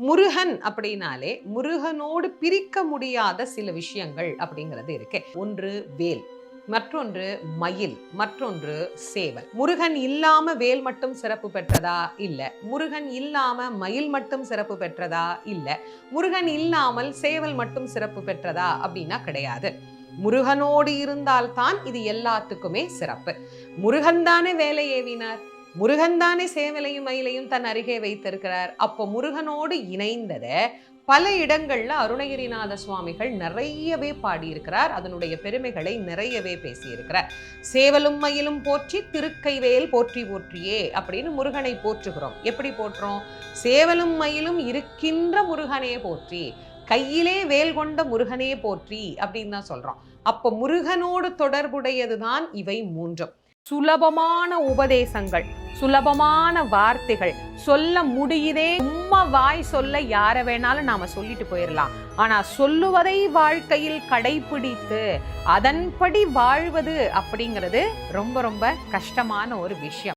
முருகன் அப்படின்னாலே முருகனோடு பிரிக்க முடியாத சில விஷயங்கள் அப்படிங்கிறது இருக்கு. ஒன்று வேல், மற்றொன்று மயில், மற்றொன்று சேவல். முருகன் இல்லாம வேல் மட்டும் சிறப்பு பெற்றதா? இல்ல. முருகன் இல்லாம மயில் மட்டும் சிறப்பு பெற்றதா? இல்ல. முருகன் இல்லாமல் சேவல் மட்டும் சிறப்பு பெற்றதா அப்படின்னா கிடையாது. முருகனோடு இருந்தால்தான் இது எல்லாத்துக்குமே சிறப்பு. முருகன் தானே வேலை ஏவினார், முருகன் தானே சேவலையும் மயிலையும் தன் அருகே வைத்திருக்கிறார். அப்போ முருகனோடு இணைந்தத பல இடங்கள்ல அருணகிரிநாத சுவாமிகள் நிறையவே பாடியிருக்கிறார். அதனுடைய பெருமைகளை நிறையவே பேசியிருக்கிறார். சேவலும் மயிலும் போற்றி திருக்கைவேல் போற்றி போற்றியே அப்படின்னு முருகனை போற்றுகிறோம். எப்படி போற்றோம்? சேவலும் மயிலும் இருக்கின்ற முருகனே போற்றி, கையிலே வேல் கொண்ட முருகனே போற்றி அப்படின்னு தான் சொல்றோம். அப்ப முருகனோடு தொடர்புடையதுதான் இவை மூன்றும். சுலபமான உபதேசங்கள், சுலபமான வார்த்தைகள் சொல்ல முடியுதே. சும்மா வாய் சொல்ல யார வேணாலும் நாம சொல்லிட்டு போயிடலாம். ஆனா சொல்லுவதை வாழ்க்கையில் கடைபிடித்து அதன்படி வாழ்வது அப்படிங்கிறது ரொம்ப ரொம்ப கஷ்டமான ஒரு விஷயம்.